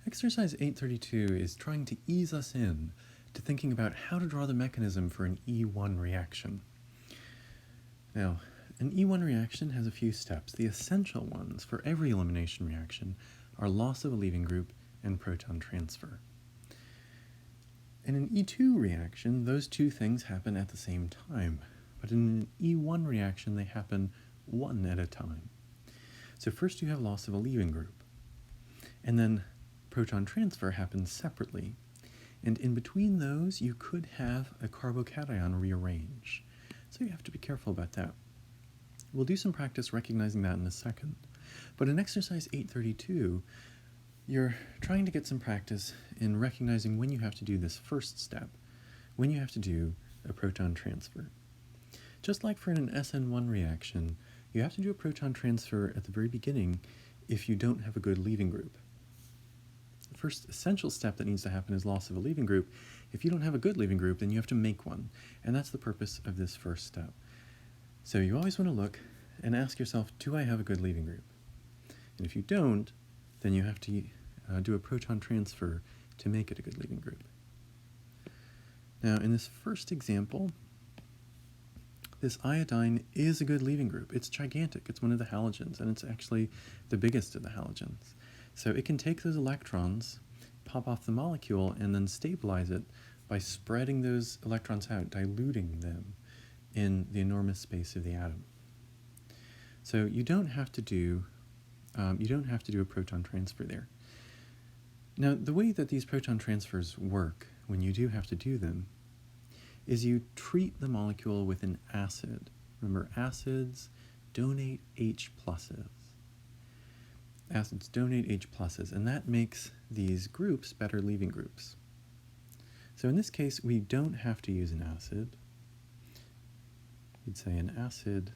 Exercise 832 is trying to ease us in to thinking about how to draw the mechanism for an E1 reaction. Now, an E1 reaction has a few steps. The essential ones for every elimination reaction are loss of a leaving group and proton transfer. In an E2 reaction, those two things happen at the same time, but in an E1 reaction, they happen one at a time. So first you have loss of a leaving group, and then proton transfer happens separately, and in between those you could have a carbocation rearrange, so you have to be careful about that. We'll do some practice recognizing that in a second, but in exercise 832 you're trying to get some practice in recognizing when you have to do this first step, when you have to do a proton transfer. Just like for an SN1 reaction, you have to do a proton transfer at the very beginning if you don't have a good leaving group. The first essential step that needs to happen is loss of a leaving group. If you don't have a good leaving group, then you have to make one, and that's the purpose of this first step. So you always want to look and ask yourself, do I have a good leaving group? And if you don't, then you have to do a proton transfer to make it a good leaving group. Now, in this first example, this iodine is a good leaving group. It's gigantic. It's one of the halogens, and it's actually the biggest of the halogens. So it can take those electrons, pop off the molecule, and then stabilize it by spreading those electrons out, diluting them in the enormous space of the atom. So you don't have to do a proton transfer there. Now, the way that these proton transfers work when you do have to do them is you treat the molecule with an acid. Remember, acids donate H pluses. Acids donate H pluses, and that makes these groups better leaving groups. So in this case, we don't have to use an acid. You'd say an acid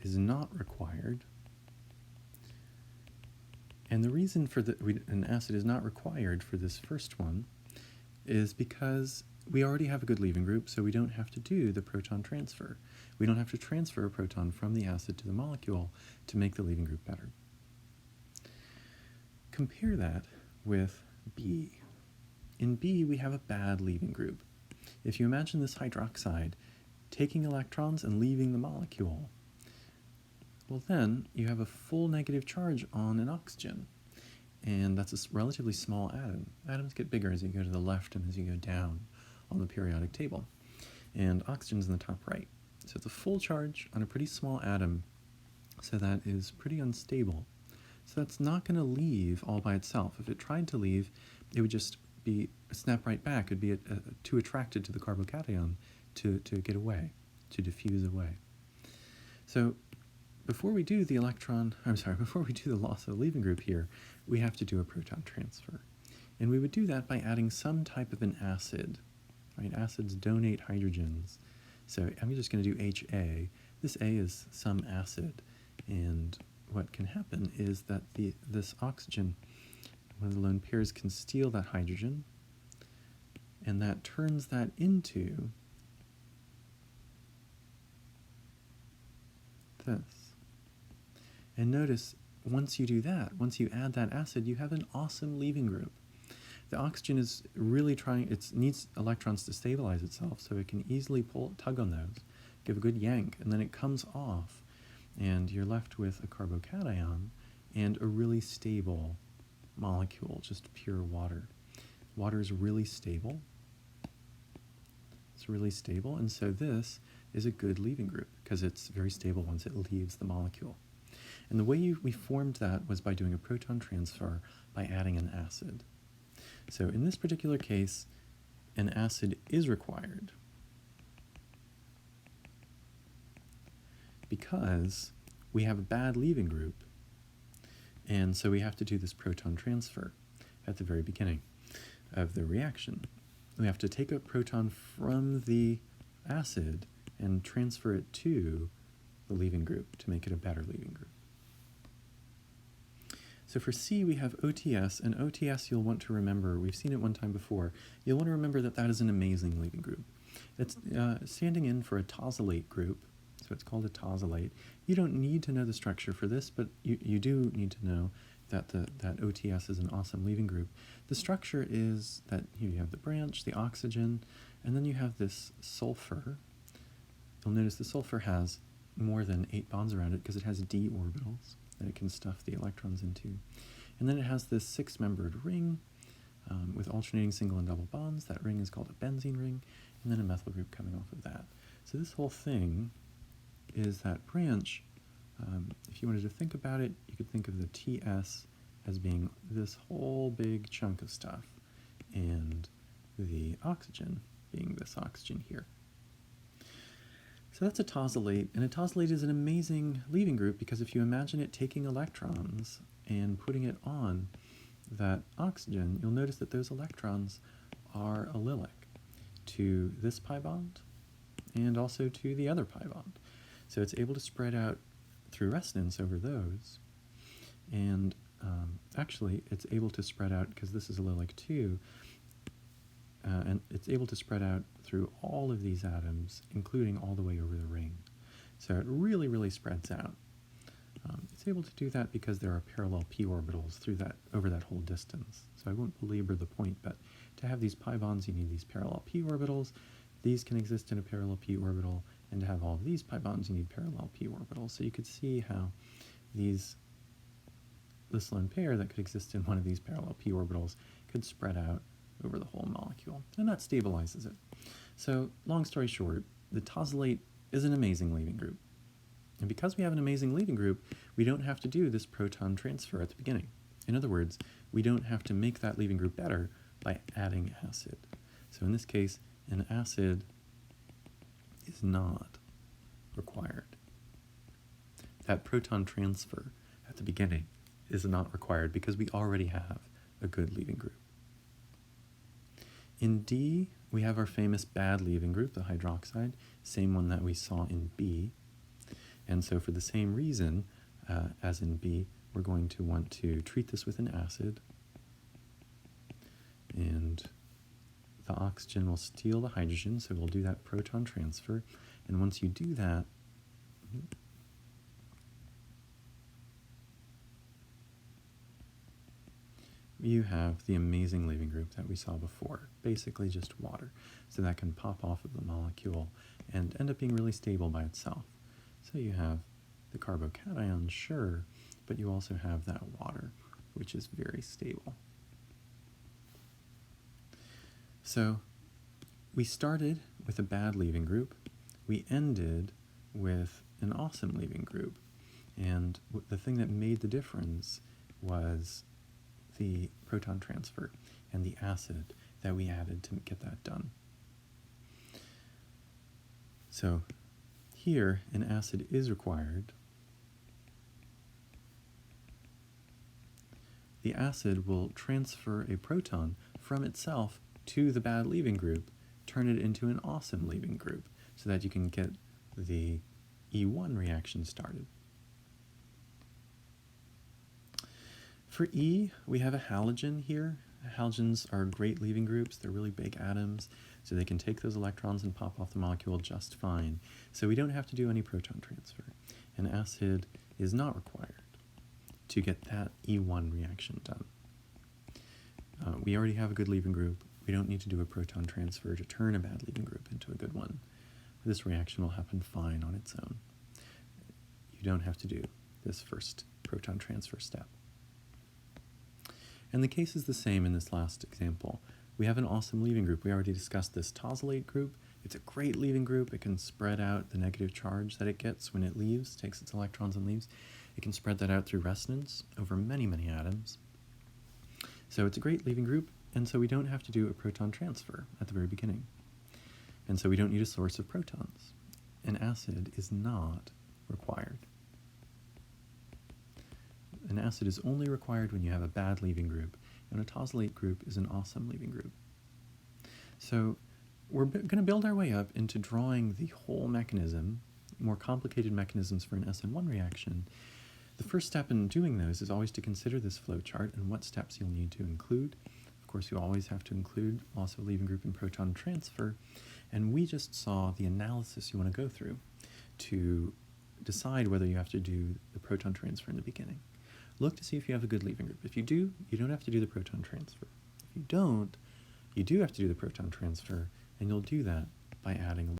is not required. And the reason for an acid is not required for this first one is because we already have a good leaving group, so we don't have to do the proton transfer. We don't have to transfer a proton from the acid to the molecule to make the leaving group better. Compare that with B. In B, we have a bad leaving group. If you imagine this hydroxide taking electrons and leaving the molecule, well then you have a full negative charge on an oxygen, and that's a relatively small atom. Atoms get bigger as you go to the left and as you go down on the periodic table, and oxygen's in the top right. So it's a full charge on a pretty small atom, so that is pretty unstable. So that's not going to leave all by itself. If it tried to leave, it would just be snap right back. It would be too attracted to the carbocation to get away, to diffuse away. So before we do the loss of the leaving group here, we have to do a proton transfer. And we would do that by adding some type of an acid. Right? Acids donate hydrogens. So I'm just going to do HA. This A is some acid, and what can happen is that this oxygen, one of the lone pairs, can steal that hydrogen, and that turns that into this. And notice, once you do that, once you add that acid, you have an awesome leaving group. The oxygen is really it needs electrons to stabilize itself, so it can easily tug on those, give a good yank, and then it comes off, and you're left with a carbocation and a really stable molecule, just pure water. Water is really stable. It's really stable, and so this is a good leaving group because it's very stable once it leaves the molecule. And the way we formed that was by doing a proton transfer by adding an acid. So in this particular case, an acid is required because we have a bad leaving group, and so we have to do this proton transfer at the very beginning of the reaction. We have to take a proton from the acid and transfer it to the leaving group to make it a better leaving group. So for C, we have OTS, and OTS you'll want to remember, we've seen it one time before, you'll want to remember that that is an amazing leaving group. It's standing in for a tosylate group, so it's called a tosylate. You don't need to know the structure for this, but you do need to know that OTS is an awesome leaving group. The structure is that here you have the branch, the oxygen, and then you have this sulfur. You'll notice the sulfur has more than 8 bonds around it because it has d orbitals that it can stuff the electrons into. And then it has this 6-membered ring with alternating single and double bonds. That ring is called a benzene ring, and then a methyl group coming off of that. So this whole thing is that branch. If you wanted to think about it, you could think of the TS as being this whole big chunk of stuff, and the oxygen being this oxygen here. So that's a tosylate, and a tosylate is an amazing leaving group because if you imagine it taking electrons and putting it on that oxygen, you'll notice that those electrons are allylic to this pi bond and also to the other pi bond. So it's able to spread out through resonance over those, and actually it's able to spread out, because this is allylic too, and it's able to spread out through all of these atoms, including all the way over the ring. So it really, really spreads out. It's able to do that because there are parallel p orbitals through that, over that whole distance. So I won't belabor the point, but to have these pi bonds, you need these parallel p orbitals. These can exist in a parallel p orbital, and to have all of these pi bonds, you need parallel p orbitals. So you could see how this lone pair that could exist in one of these parallel p orbitals could spread out over the whole molecule, and that stabilizes it. So long story short, the tosylate is an amazing leaving group. And because we have an amazing leaving group, we don't have to do this proton transfer at the beginning. In other words, we don't have to make that leaving group better by adding acid. So in this case, an acid is not required. That proton transfer at the beginning is not required because we already have a good leaving group. In D, we have our famous bad leaving group, the hydroxide, same one that we saw in B. And so for the same reason as in B, we're going to want to treat this with an acid, and the oxygen will steal the hydrogen, so we'll do that proton transfer. And once you do that, you have the amazing leaving group that we saw before, basically just water. So that can pop off of the molecule and end up being really stable by itself. So you have the carbocation, sure, but you also have that water, which is very stable. So we started with a bad leaving group. We ended with an awesome leaving group. And the thing that made the difference was the proton transfer and the acid that we added to get that done. So here, an acid is required. The acid will transfer a proton from itself to the bad leaving group, turn it into an awesome leaving group, so that you can get the E1 reaction started. For E, we have a halogen here. Halogens are great leaving groups. They're really big atoms, so they can take those electrons and pop off the molecule just fine. So we don't have to do any proton transfer. An acid is not required to get that E1 reaction done. We already have a good leaving group. We don't need to do a proton transfer to turn a bad leaving group into a good one. This reaction will happen fine on its own. You don't have to do this first proton transfer step. And the case is the same in this last example. We have an awesome leaving group. We already discussed this tosylate group. It's a great leaving group. It can spread out the negative charge that it gets when it leaves, takes its electrons and leaves. It can spread that out through resonance over many, many atoms. So it's a great leaving group, and so we don't have to do a proton transfer at the very beginning. And so we don't need a source of protons. An acid is not required. An acid is only required when you have a bad leaving group, and a tosylate group is an awesome leaving group. So we're going to build our way up into drawing the whole mechanism, more complicated mechanisms for an SN1 reaction. The first step in doing those is always to consider this flow chart and what steps you'll need to include. Of course, you always have to include also leaving group and proton transfer, and we just saw the analysis you want to go through to decide whether you have to do the proton transfer in the beginning. look to see if you have a good leaving group. If you do, you don't have to do the proton transfer. If you don't, you do have to do the proton transfer, and you'll do that by adding